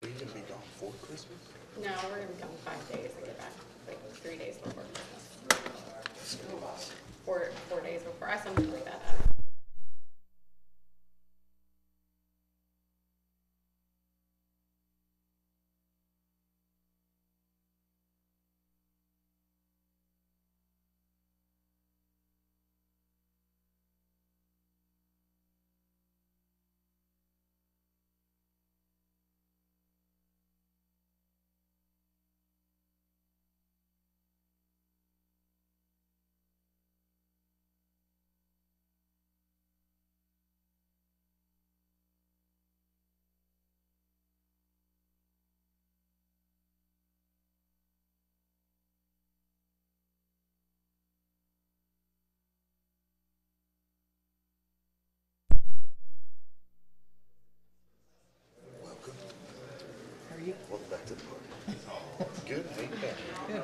Are you going to be gone for Christmas? No, we're gonna be gone 5 days and get back like 3 days before Christmas. 4 days before. I something like that. Welcome. How are you? Welcome back to the party. Good. How you been? Good.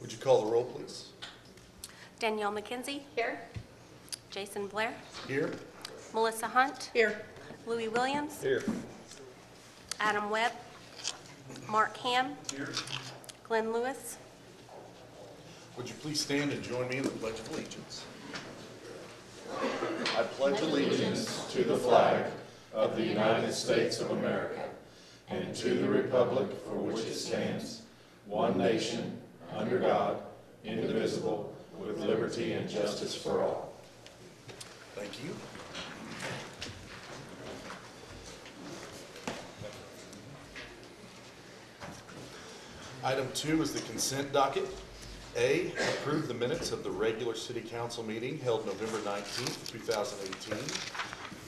Would you call the roll, please? Danielle McKenzie, Here? Jason Blair, Here. Melissa Hunt, Here. Louis Williams, Here. Adam Webb, Mark Ham, Glenn Lewis. Would you please stand and join me in the Pledge of Allegiance? I pledge allegiance To the flag of the United States of America and to the republic for which it stands, one nation, under God, indivisible, with liberty and justice for all. Thank you. Item 2 is the consent docket. A, approve the minutes of the regular city council meeting held November 19th, 2018.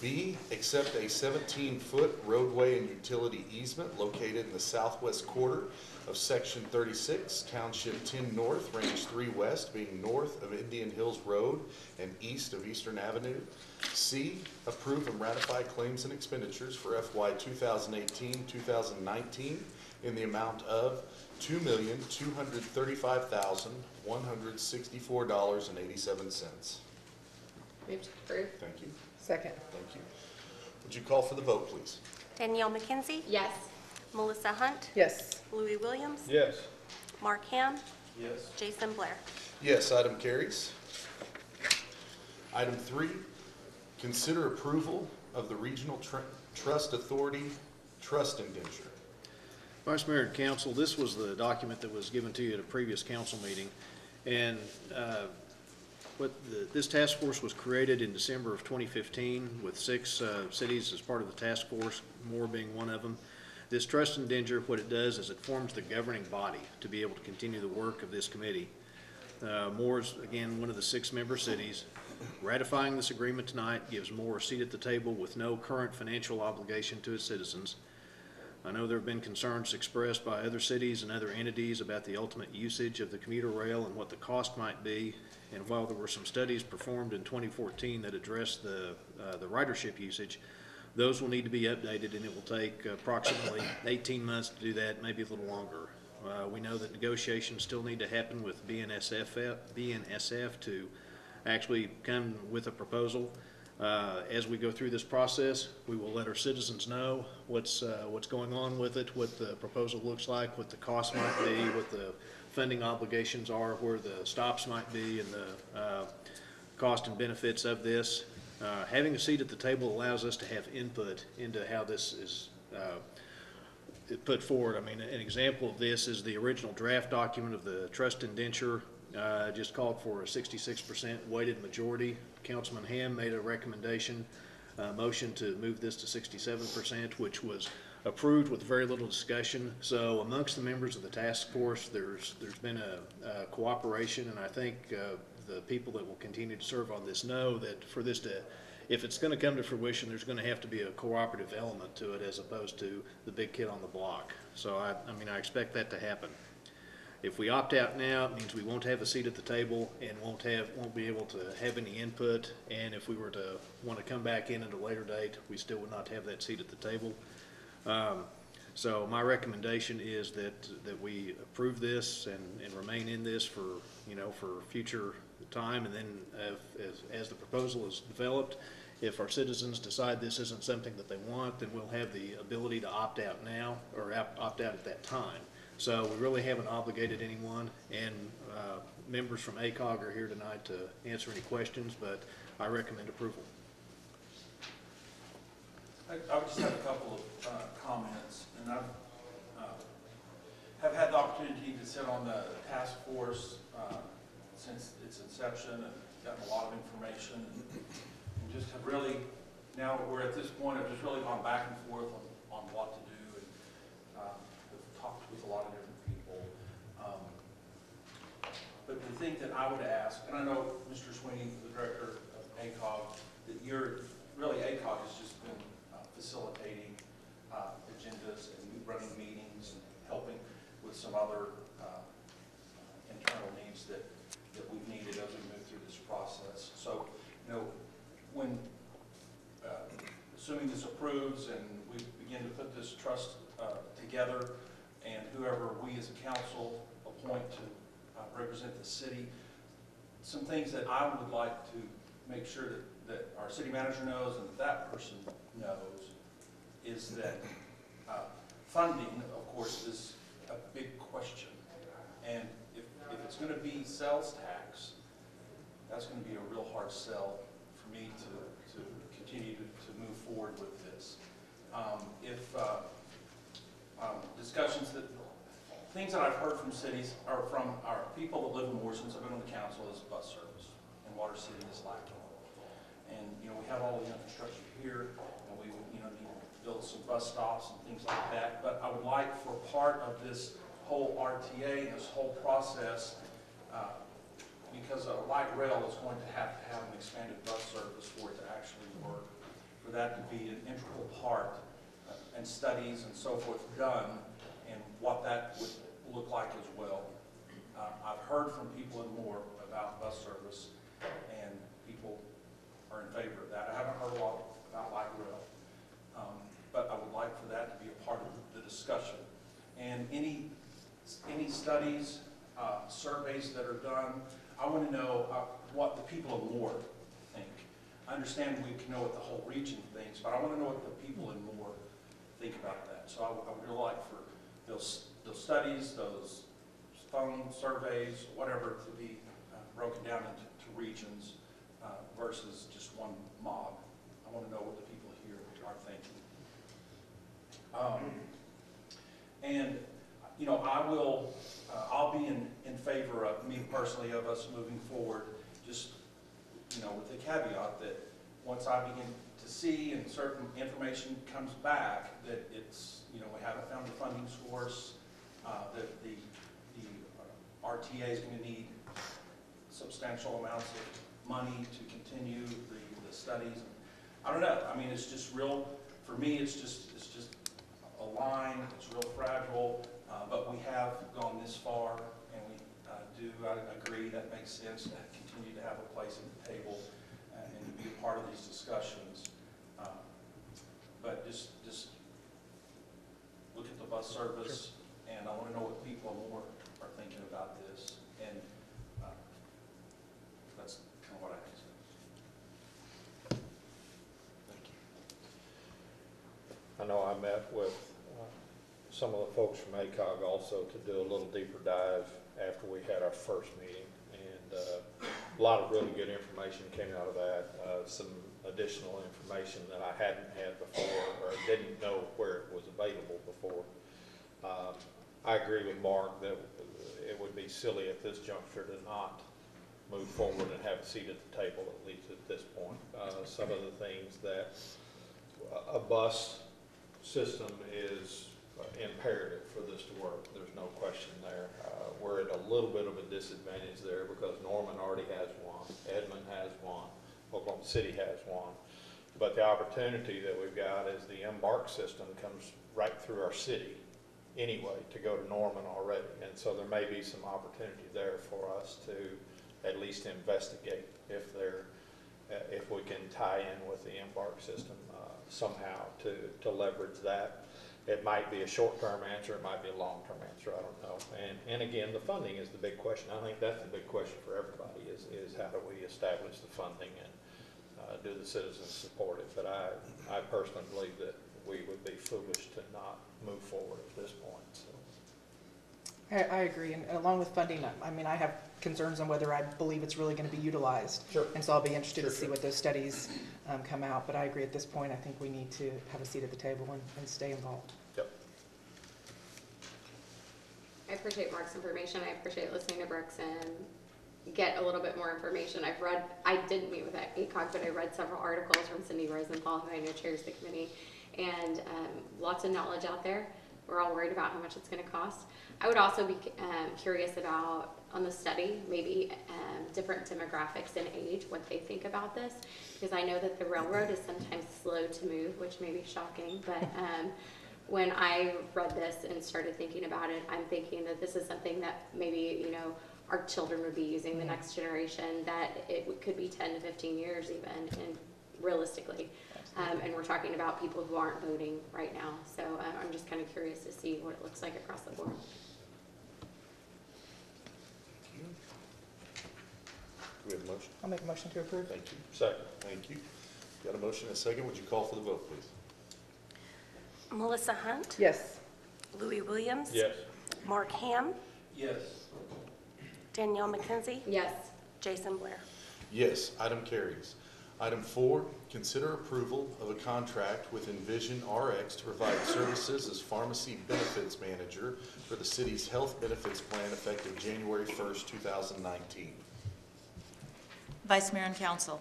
B, accept a 17-foot roadway and utility easement located in the southwest quarter of Section 36, Township 10 North, Range 3 West, being north of Indian Hills Road and east of Eastern Avenue. C, approve and ratify claims and expenditures for FY 2018-2019 in the amount of $2,235,164.87. Move to approve. Thank you. Second. Thank you. Would you call for the vote, please? Danielle McKenzie, Yes. Melissa Hunt, Yes. Louis Williams, Yes. Mark Ham, Yes. Jason Blair. Yes, item carries. Item 3, consider approval of the Regional Trust Authority Trust Indenture. Vice Mayor and Council, this was the document that was given to you at a previous council meeting. And this task force was created in December of 2015 with 6 cities as part of the task force, Moore being one of them. This trust indenture, what it does is it forms the governing body to be able to continue the work of this committee. Moore is, again, one of the 6 member cities. Ratifying this agreement tonight gives Moore a seat at the table with no current financial obligation to its citizens. I know there have been concerns expressed by other cities and other entities about the ultimate usage of the commuter rail and what the cost might be. And while there were some studies performed in 2014 that addressed the ridership usage, those will need to be updated, and it will take approximately 18 months to do that, maybe a little longer. We know that negotiations still need to happen with BNSF to actually come with a proposal. As we go through this process, we will let our citizens know what's going on with it, what the proposal looks like, what the cost might be, what the funding obligations are, where the stops might be, and the cost and benefits of this. Having a seat at the table allows us to have input into how this is put forward. I mean, an example of this is the original draft document of the trust indenture just called for a 66% weighted majority. Councilman Ham made a recommendation, motion to move this to 67%, which was approved with very little discussion. So amongst the members of the task force, there's been a cooperation, and I think the people that will continue to serve on this know that for this to, if it's going to come to fruition, there's going to have to be a cooperative element to it as opposed to the big kid on the block. So I mean, I expect that to happen. If we opt out now, it means we won't have a seat at the table and won't be able to have any input. And if we were to want to come back in at a later date, we still would not have that seat at the table. So my recommendation is that we approve this and remain in this for, you know, for future time. And then as the proposal is developed, if our citizens decide this isn't something that they want, then we'll have the ability to opt out now or opt out at that time. So we really haven't obligated anyone, and members from ACOG are here tonight to answer any questions, but I recommend approval. I would just have a couple of comments, and I have had the opportunity to sit on the task force since its inception and gotten a lot of information, and just have really, now we're at this point, I've just really gone back and forth on what to do, and have talked with a lot of different people. But the thing that I would ask, and I know Mr. Sweeney, the director of ACOG, that really ACOG has just been facilitating agendas and running meetings and helping with some other internal needs that we've needed as we move through this process. So, you know, when, assuming this approves and we begin to put this trust together, and whoever we as a council appoint to represent the city, some things that I would like to make sure that our city manager knows and that person knows is that funding, of course, is a big question. And if it's going to be sales tax, that's going to be a real hard sell for me to continue to move forward with this. Things that I've heard from cities, or from our people that live in Moore since I've been on the council, is bus service, and Water City is lacking. And, you know, we have all the infrastructure here, and we would, you know, need to build some bus stops and things like that. But I would like for part of this whole RTA, this whole process, because a light rail is going to have an expanded bus service for it to actually work, for that to be an integral part, and studies and so forth done, and what that would look like as well. I've heard from people in Moore about bus service, and people are in favor of that. I haven't heard a lot about light rail, but I would like for that to be a part of the discussion. And any studies, surveys that are done, I want to know what the people of Moore think. I understand we can know what the whole region thinks, but I want to know what the people in Moore think about that. So I would really like for those studies, those phone surveys, whatever, to be broken down into regions versus just one mob. I want to know what the people here are thinking. And, you know, I'll be in favor of, me personally, of us moving forward, just, you know, with the caveat that once I begin to see and certain information comes back that it's, you know, we haven't found the funding source, that the RTA is going to need substantial amounts of money to continue the studies. I don't know. I mean, it's just real, for me, it's just a line, it's real fragile, but we have gone this far, and I agree that makes sense to continue to have a place at the table and to be a part of these discussions. But just look at the bus service, sure. And I want to know what people more are thinking about this, and that's kind of what I have to say. Thank you. I know I met with some of the folks from ACOG also to do a little deeper dive after we had our first meeting, and a lot of really good information came out of that. Some additional information that I hadn't had before or didn't know where it was available before. I agree with Mark that it would be silly at this juncture to not move forward and have a seat at the table, at least at this point. Some of the things that a bus system is imperative for this to work. There's no question there. We're at a little bit of a disadvantage there because Norman already has one, Edmond has one, Oklahoma City has one. But the opportunity that we've got is the Embark system comes right through our city anyway to go to Norman already. And so there may be some opportunity there for us to at least investigate if we can tie in with the Embark system somehow to leverage that. It might be a short-term answer, it might be a long-term answer, I don't know. And again, the funding is the big question. I think that's the big question for everybody is how do we establish the funding and do the citizens support it? But I personally believe that we would be foolish to not move forward at this point. So. I agree, and along with funding, I mean, I have concerns on whether I believe it's really going to be utilized. Sure. And so I'll be interested to see Sure. what those studies come out. But I agree at this point, I think we need to have a seat at the table and stay involved. Yep. I appreciate Mark's information. I appreciate listening to Brooks and get a little bit more information. I didn't meet with ACOG, but I read several articles from Cindy Rosenthal, who I know chairs the committee, and lots of knowledge out there. We're all worried about how much it's going to cost. I would also be curious about, on the study, maybe different demographics and age, what they think about this, because I know that the railroad is sometimes slow to move, which may be shocking, but when I read this and started thinking about it, I'm thinking that this is something that maybe, our children would be using, the next generation, that it could be 10 to 15 years even, and realistically. And we're talking about people who aren't voting right now. So I'm just kind of curious to see what it looks like across the board. Do we have a motion? I'll make a motion to approve. Thank you. Second. Thank you. Got a motion and a second. Would you call for the vote, please? Melissa Hunt. Yes. Louis Williams. Yes. Mark Ham. Yes. Danielle McKenzie. Yes. Jason Blair. Yes, item carries. Item 4, consider approval of a contract with Envision RX to provide services as pharmacy benefits manager for the city's health benefits plan effective January 1st, 2019. Vice Mayor and Council,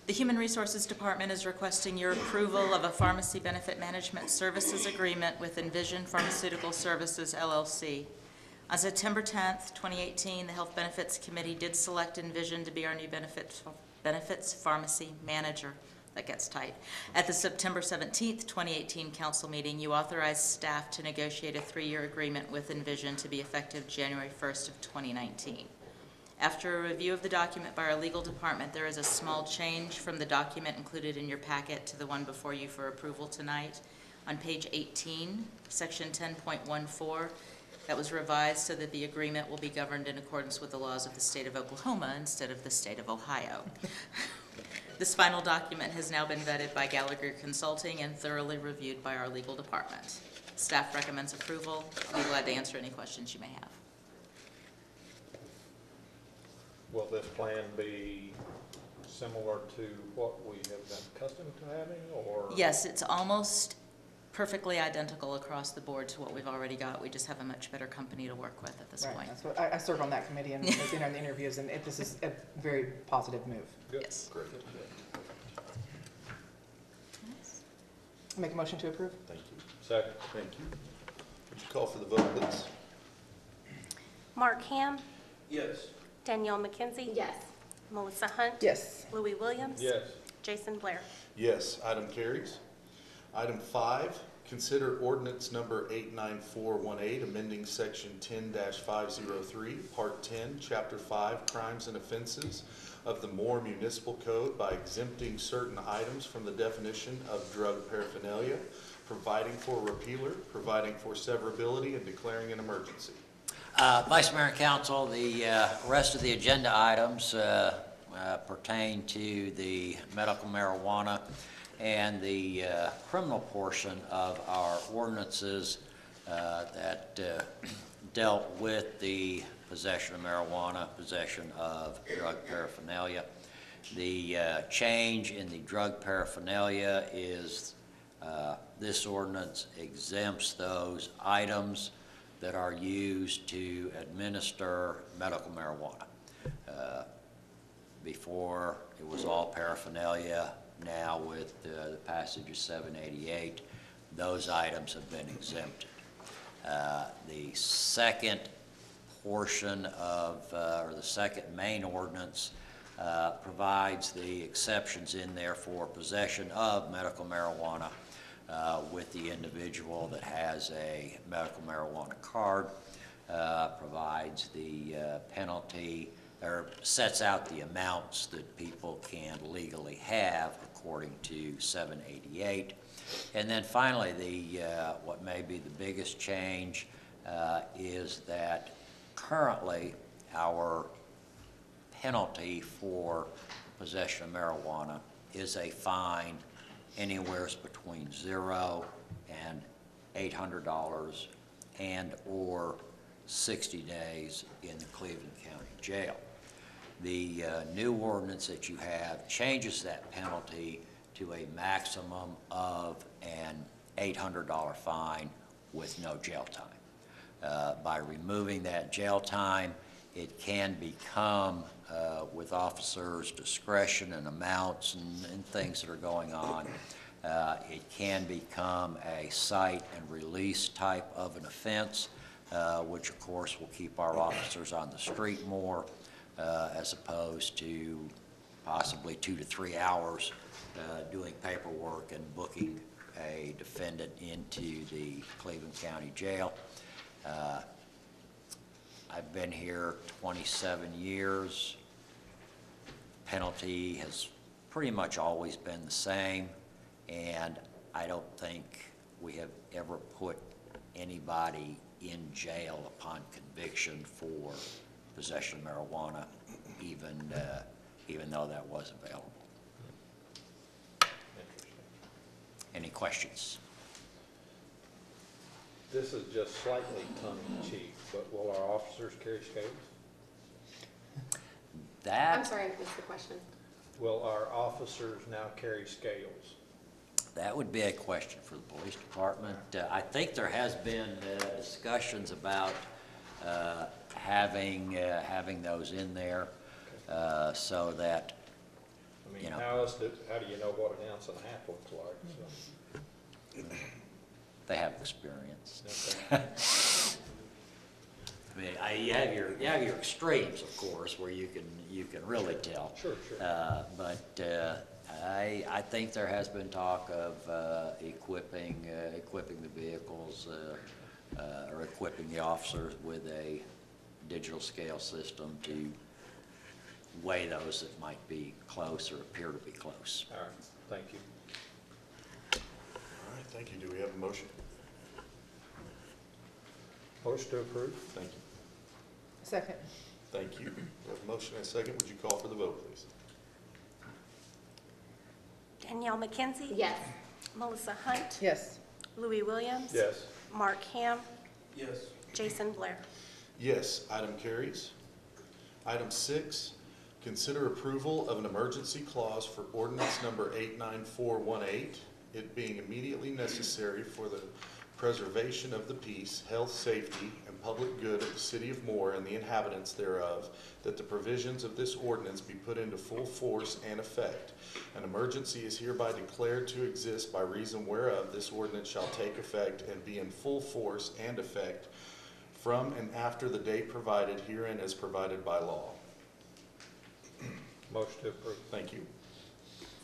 the Human Resources Department is requesting your approval of a pharmacy benefit management services agreement with Envision Pharmaceutical Services, LLC. On September 10th, 2018, the Health Benefits Committee did select Envision to be our new benefits pharmacy manager. That gets tight. At the September 17th, 2018 council meeting, you authorized staff to negotiate a 3-year agreement with Envision to be effective January 1st of 2019. After a review of the document by our legal department, there is a small change from the document included in your packet to the one before you for approval tonight. On page 18, section 10.14, that was revised so that the agreement will be governed in accordance with the laws of the state of Oklahoma instead of the state of Ohio. This final document has now been vetted by Gallagher Consulting and thoroughly reviewed by our legal department. Staff recommends approval. I'll be glad to answer any questions you may have. Will this plan be similar to what we have been accustomed to having, or? Yes, it's almost perfectly identical across the board to what we've already got. We just have a much better company to work with at this Right. point. That's what I serve on that committee and was in on the interviews, and this is a very positive move. Good. Yes. Great. I'll make a motion to approve. Thank you. Second. Thank you. Would you call for the vote, please? Mark Ham. Yes. Danielle McKenzie. Yes. Melissa Hunt. Yes. Louis Williams. Yes. Jason Blair. Yes, item carries. Item 5, consider ordinance number 89418, amending section 10-503, part 10, chapter 5, crimes and offenses of the Moore Municipal Code by exempting certain items from the definition of drug paraphernalia, providing for repealer, providing for severability, and declaring an emergency. Vice Mayor and Council, the rest of the agenda items pertain to the medical marijuana and the criminal portion of our ordinances that dealt with the possession of marijuana, possession of drug paraphernalia. The change in the drug paraphernalia is this ordinance exempts those items that are used to administer medical marijuana. Before, it was all paraphernalia. Now, with the passage of 788, those items have been exempted. The second portion of, or the second main ordinance provides the exceptions in there for possession of medical marijuana with the individual that has a medical marijuana card, provides the penalty, or sets out the amounts that people can legally have according to 788. And then finally, what may be the biggest change is that currently our penalty for possession of marijuana is a fine anywhere between $0 and $800 and or 60 days in the Cleveland County Jail. The new ordinance that you have changes that penalty to a maximum of an $800 fine with no jail time. By removing that jail time, it can become, with officers' discretion and amounts and things that are going on, it can become a cite and release type of an offense, which of course will keep our officers on the street more, as opposed to possibly 2 to 3 hours doing paperwork and booking a defendant into the Cleveland County Jail. I've been here 27 years. Penalty has pretty much always been the same, and I don't think we have ever put anybody in jail upon conviction for possession of marijuana, even though that was available. Interesting. Any questions? This is just slightly tongue-in-cheek, but will our officers carry scales? I'm sorry, I missed the question. Will our officers now carry scales? That would be a question for the police department. I think there has been discussions about having those in there so that, I mean, you know, how do you know what an ounce and a half looks like? So, they have experience. okay. I mean, you have your extremes, of course, where you can really tell. Sure. But I think there has been talk of equipping the vehicles or equipping the officers with a digital scale system to weigh those that might be close or appear to be close. All right, thank you. All right, thank you. Do we have a motion? Motion to approve? Thank you. Second. Thank you. We have a motion and a second. Would you call for the vote, please? Danielle McKenzie? Yes. Melissa Hunt? Yes. Louis Williams? Yes. Mark Ham? Yes. Jason Blair? Yes, item carries. Item 6, consider approval of an emergency clause for ordinance number 89418, it being immediately necessary for the preservation of the peace, health, safety, and public good of the city of Moore and the inhabitants thereof, that the provisions of this ordinance be put into full force and effect. An emergency is hereby declared to exist by reason whereof this ordinance shall take effect and be in full force and effect from and after the date provided herein as provided by law. Motion to approve. Thank you.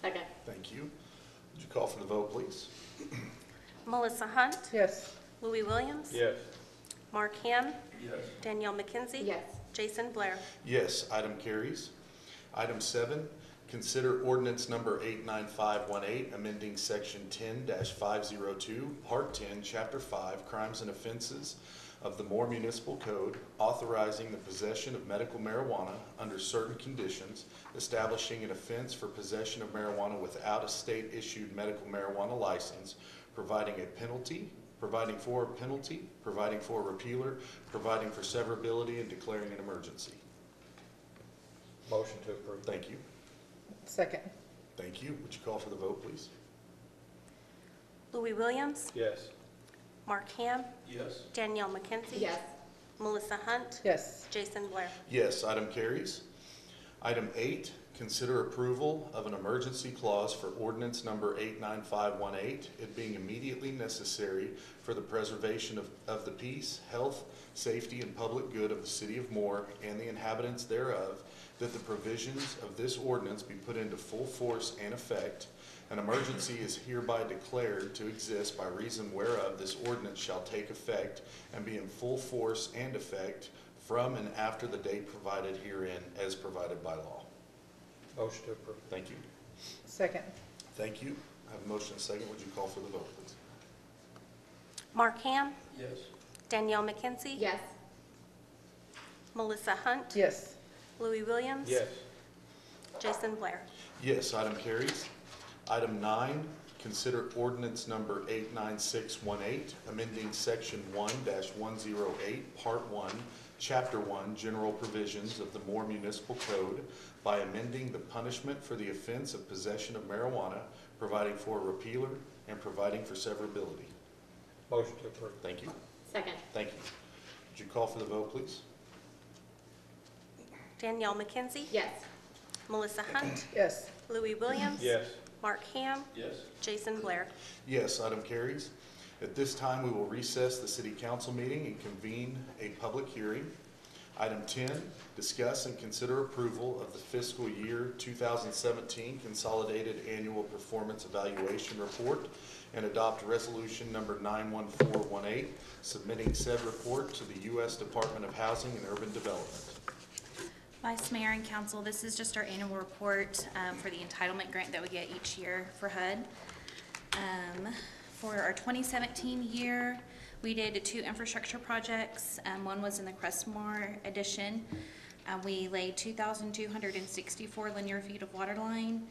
Second. Thank you. Would you call for the vote, please? Melissa Hunt? Yes. Louis Williams? Yes. Mark Ham? Yes. Danielle McKenzie? Yes. Jason Blair? Yes, item carries. Item 7, consider ordinance number 89518, amending section 10-502, part 10, chapter 5, crimes and offenses of the Moore Municipal Code, authorizing the possession of medical marijuana under certain conditions, establishing an offense for possession of marijuana without a state-issued medical marijuana license, providing a penalty, providing for a penalty, providing for a repealer, providing for severability, and declaring an emergency. Motion to approve. Thank you. Second. Thank you. Would you call for the vote, please? Louis Williams? Yes. Mark Ham? Yes. Danielle McKenzie? Yes. Melissa Hunt? Yes. Jason Blair? Yes, item carries. Item 8, consider approval of an emergency clause for ordinance number 89518, it being immediately necessary for the preservation of the peace, health, safety, and public good of the city of Moore and the inhabitants thereof, that the provisions of this ordinance be put into full force and effect. An emergency is hereby declared to exist by reason whereof this ordinance shall take effect and be in full force and effect from and after the date provided herein as provided by law. Motion to approve. Thank you. Second. Thank you. I have a motion and a second. Would you call for the vote, please? Mark Ham, Yes. Danielle McKenzie. Yes. Melissa Hunt. Yes. Louis Williams. Yes. Jason Blair. Yes, item carries. Item 9, consider ordinance number 89618, amending section 1-108, part 1, chapter 1, general provisions of the Moore Municipal Code by amending the punishment for the offense of possession of marijuana, providing for a repealer, and providing for severability. Motion to approve. Thank you. Second. Thank you. Would you call for the vote, please? Danielle McKenzie. Yes. Melissa Hunt. Yes. Louis Williams. Yes. Mark Ham. Yes. Jason Blair. Yes, item carries. At this time, we will recess the city council meeting and convene a public hearing. Item 10, discuss and consider approval of the fiscal year 2017 Consolidated Annual Performance Evaluation Report and adopt resolution number 91418, submitting said report to the U.S. Department of Housing and Urban Development. Vice Mayor and Council, this is just our annual report for the entitlement grant that we get each year for HUD. For our 2017 year, we did 2 infrastructure projects. One was in the Crestmore addition. We laid 2,264 linear feet of water line,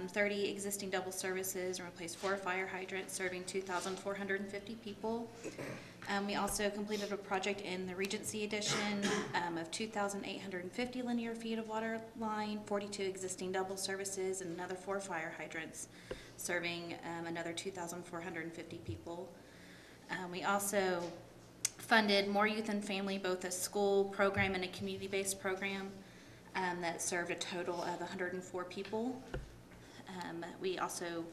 30 existing double services, and replaced 4 fire hydrants serving 2,450 people. We also completed a project in the Regency addition of 2,850 linear feet of water line, 42 existing double services, and another 4 fire hydrants serving another 2,450 people. We also funded More Youth and Family, both a school program and a community-based program that served a total of 104 people. We also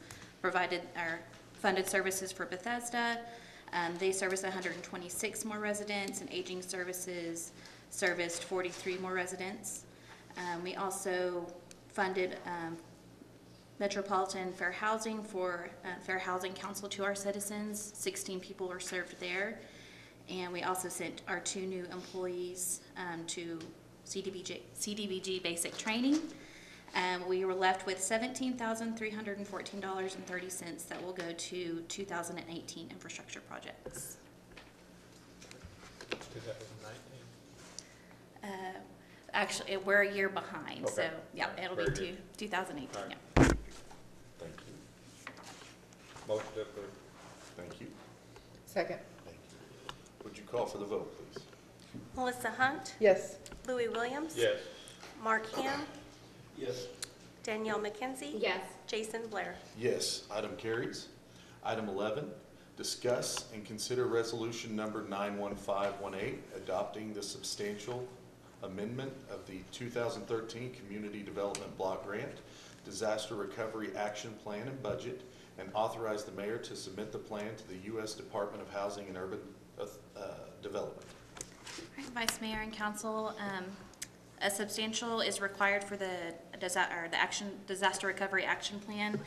provided our funded services for Bethesda. They serviced 126 more residents, and Aging Services serviced 43 more residents. We also funded Metropolitan Fair Housing for Fair Housing Council to our citizens. 16 people were served there. And we also sent our 2 new employees to CDBG basic training. We were left with $17,314.30 that will go to 2018 infrastructure projects. 2019. Actually, we're a year behind, so Okay. yeah, it'll Very be good. 2018. All right. Yeah. Thank you. Motion to approve. Thank you. Second. Thank you. Would you call for the vote, please? Melissa Hunt. Yes. Louis Williams. Yes. Mark Ham. Yes. Danielle McKenzie. Yes. Jason Blair. Yes, item carries. Item 11, discuss and consider resolution number 91518, adopting the substantial amendment of the 2013 Community Development Block Grant, Disaster Recovery Action Plan and Budget, and authorize the mayor to submit the plan to the U.S. Department of Housing and Urban Development. All right, Vice Mayor and Council, a substantial is required for the Disaster Recovery Action Plan.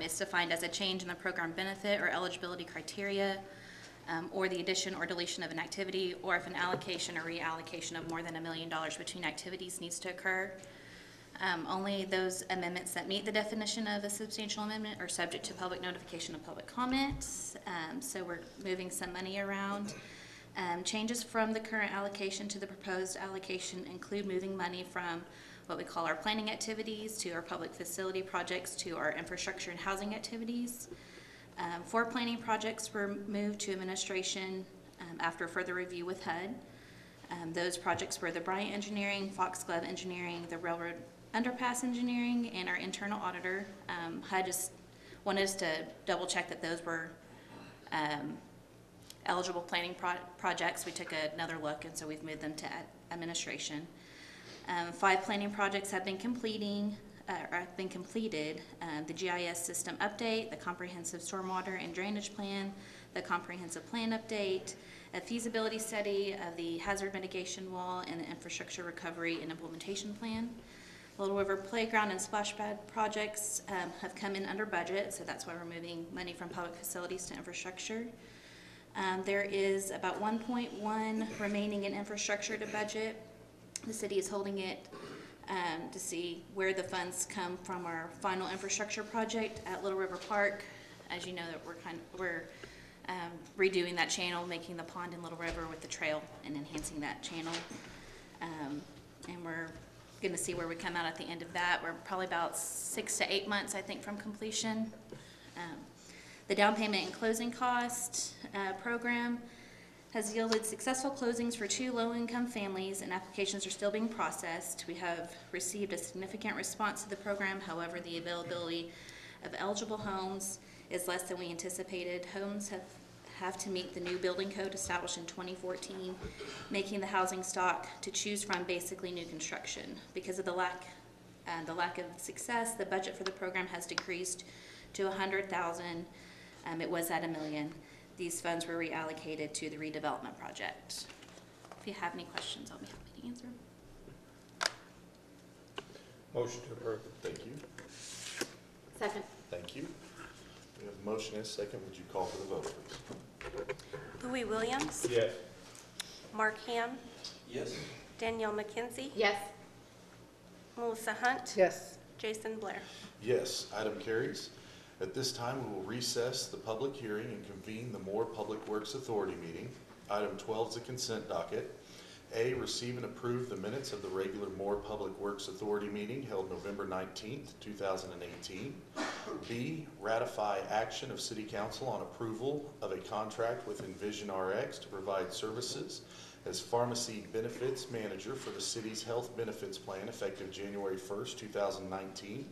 It's defined as a change in the program benefit or eligibility criteria, or the addition or deletion of an activity, or if an allocation or reallocation of more than $1 million between activities needs to occur. Only those amendments that meet the definition of a substantial amendment are subject to public notification and public comments. So we're moving some money around. Changes from the current allocation to the proposed allocation include moving money from what we call our planning activities to our public facility projects to our infrastructure and housing activities. 4 planning projects were moved to administration after further review with HUD. Those projects were the Bryant Engineering, Foxglove Engineering, the Railroad Underpass Engineering, and our internal auditor. HUD just wanted us to double check that those were eligible planning projects. We took another look, and so we've moved them to administration. 5 planning projects have been completed. The GIS system update, the comprehensive stormwater and drainage plan, the comprehensive plan update, a feasibility study of the hazard mitigation wall, and the infrastructure recovery and implementation plan. Little River Playground and splash pad projects have come in under budget, so that's why we're moving money from public facilities to infrastructure. There is about 1.1 remaining in infrastructure to budget. The city is holding it to see where the funds come from our final infrastructure project at Little River Park. As you know, that we're redoing that channel, making the pond in Little River with the trail and enhancing that channel. And we're going to see where we come out at the end of that. We're probably about 6 to 8 months, I think, from completion. The down payment and closing cost program has yielded successful closings for 2 low-income families, and applications are still being processed. We have received a significant response to the program. However, the availability of eligible homes is less than we anticipated. Homes have to meet the new building code established in 2014, making the housing stock to choose from basically new construction. Because of the lack of success, the budget for the program has decreased to $100,000. It was at $1 million. These funds were reallocated to the redevelopment project. If you have any questions, I'll be happy to answer them. Motion to approve. Thank you. Second. Thank you. We have a motion and a second. Would you call for the vote, please? Louis Williams, Yes. Mark Ham, Yes. Danielle McKenzie, Yes. Melissa Hunt, Yes. Jason Blair. Yes, item carries. At this time, we will recess the public hearing and convene the Moore Public Works Authority meeting. Item 12 is the consent docket. A, receive and approve the minutes of the regular Moore Public Works Authority meeting held November 19th, 2018. B, ratify action of City Council on approval of a contract with Envision RX to provide services as pharmacy benefits manager for the city's health benefits plan effective January 1st, 2019.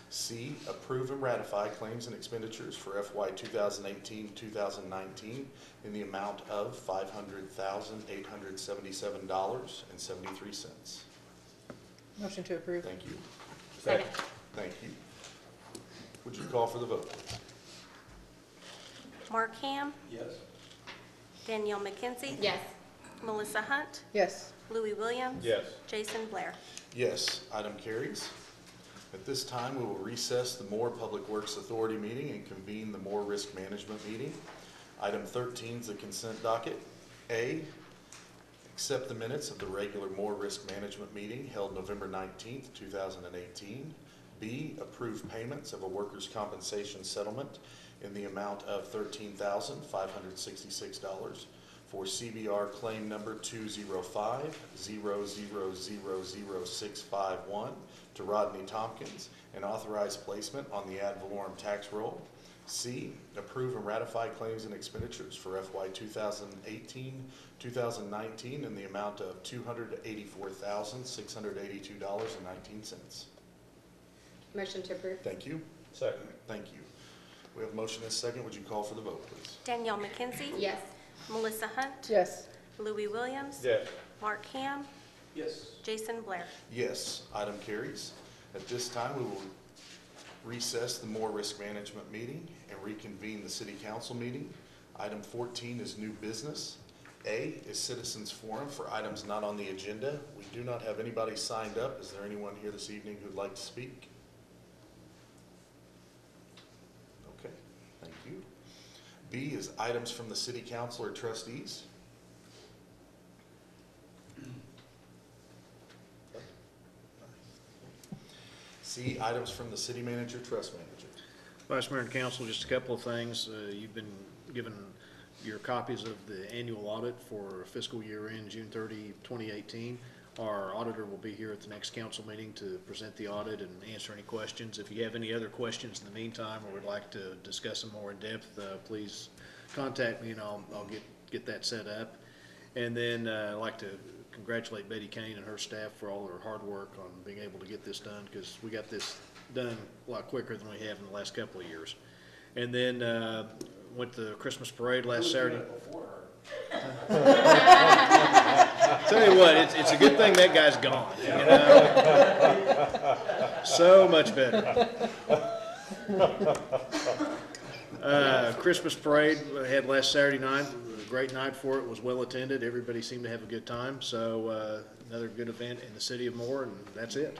C, approve and ratify claims and expenditures for FY 2018-2019 in the amount of $500,877.73. Motion to approve. Thank you. Second. Thank you. Would you call for the vote, please? Mark Ham, Yes. Danielle McKenzie, Yes. Melissa Hunt, Yes. Louis Williams, Yes. Jason Blair. Yes, item carries. At this time, we will recess the Moore Public Works Authority meeting and convene the Moore Risk Management meeting. Item 13 is the consent docket. A, accept the minutes of the regular Moore Risk Management meeting held November 19th, 2018. B, approve payments of a workers' compensation settlement in the amount of $13,566 for CBR claim number 205-00000651 to Rodney Tompkins and authorize placement on the ad valorem tax roll. C, approve and ratify claims and expenditures for FY 2018-2019 in the amount of $284,682.19. Motion to approve. Thank you. Second. Thank you. We have a motion and a second. Would you call for the vote, please? Danielle McKenzie, Yes. Melissa Hunt, Yes. Louis Williams, Yes. Mark Ham, Yes. Jason Blair. Yes, item carries. At this time, we will recess the Moore Risk Management meeting and reconvene the City Council meeting. Item 14 is new business. A is citizens forum for items not on the agenda. We do not have anybody signed up. Is there anyone here this evening who'd like to speak? Okay, thank you. B is items from the City Council or trustees. C, items from the City Manager, Trust Manager. Vice Mayor and Council, just a couple of things. You've been given your copies of the annual audit for fiscal year end June 30, 2018. Our auditor will be here at the next council meeting to present the audit and answer any questions. If you have any other questions in the meantime or would like to discuss them more in depth, please contact me and I'll get that set up. And then I'd like to congratulate Betty Kane and her staff for all their hard work on being able to get this done, because we got this done a lot quicker than we have in the last couple of years. And then went to the Christmas parade last Saturday. Tell you what, it's a good thing that guy's gone, you know? So much better. Christmas parade we had last Saturday night, a great night for it, was well attended, everybody seemed to have a good time, so, another good event in the city of Moore, and that's it.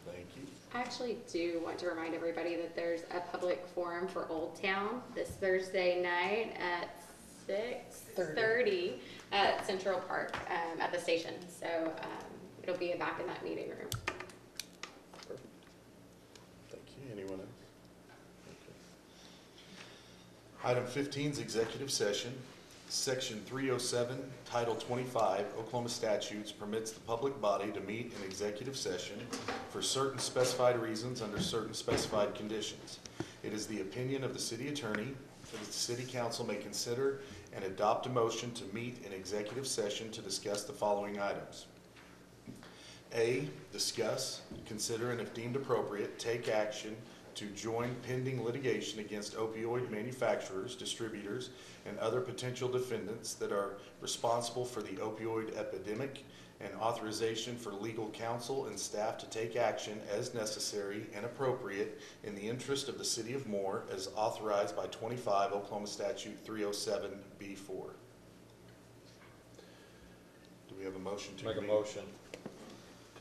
Thank you. I actually do want to remind everybody that there's a public forum for Old Town this Thursday night at 6:30 at Central Park, at the station. So, it'll be back in that meeting room. Perfect. Thank you. Anyone else? Okay. Item 15 is executive session. Section 307, Title 25, Oklahoma statutes permits the public body to meet in executive session for certain specified reasons under certain specified conditions. It is the opinion of the city attorney that the city council may consider and adopt a motion to meet in executive session to discuss the following items. A, discuss, consider, and if deemed appropriate, take action to join pending litigation against opioid manufacturers, distributors, and other potential defendants that are responsible for the opioid epidemic, and authorization for legal counsel and staff to take action as necessary and appropriate in the interest of the city of Moore as authorized by 25 Oklahoma Statute 307B4. Do we have a motion to Make a convene? motion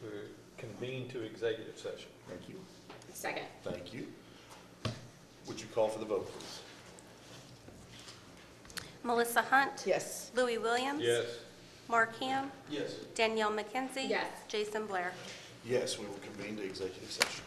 to convene to executive session. Thank you. Second. Thank you. Would you call for the vote, please? Melissa Hunt. Yes. Louis Williams. Yes. Mark Ham. Yes. Danielle McKenzie. Yes. Jason Blair. Yes, we will convene to executive session.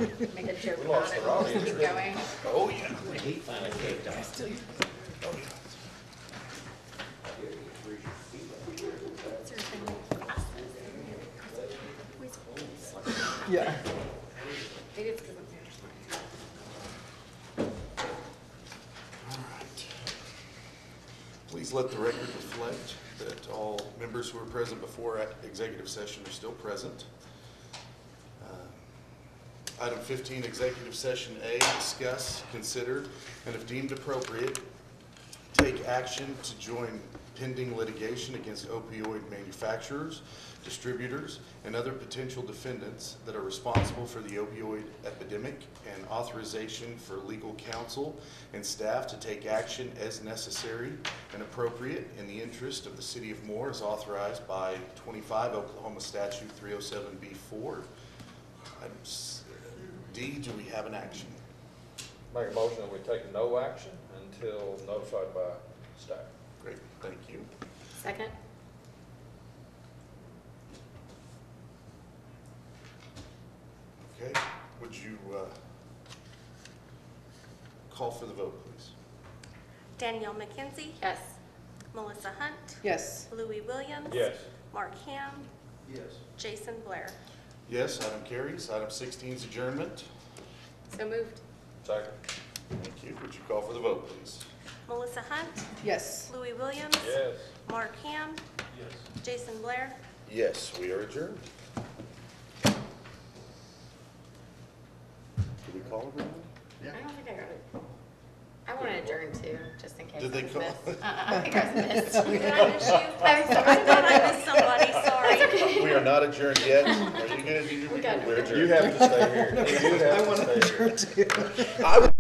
Make a joke We about lost it, the we'll audience. just keep going. Oh, yeah. He finally kicked off. Oh, yeah. Yeah. Maybe it's 'cause I'm here. All right. Please let the record reflect that all members who were present before at executive session are still present. Item 15, executive session A, discuss, consider, and if deemed appropriate, take action to join pending litigation against opioid manufacturers, distributors, and other potential defendants that are responsible for the opioid epidemic, and authorization for legal counsel and staff to take action as necessary and appropriate in the interest of the city of Moore as authorized by 25 Oklahoma Statute 307B4. Item D, do we have an action? Make a motion that we take no action until notified by staff. Great, thank you. Second? Okay, would you call for the vote, please? Danielle McKenzie, Yes. Melissa Hunt, Yes. Louis Williams. Yes. Mark Ham, Yes. Jason Blair. Yes, item carries. Item 16 is adjournment. So moved. Second. Thank you. Would you call for the vote, please? Melissa Hunt, Yes. Louis Williams. Yes. Mark Ham, Yes. Jason Blair. Yes, we are adjourned. Did we call everyone? I don't think I got it. I want to adjourn too, just in case. Did they I was call? missed. I think I was missed. Did I miss you? I'm sorry. I thought I missed somebody, sorry. We are not adjourned yet. Are you good? We got it. We're adjourned. You have to stay here. You have to stay here. I would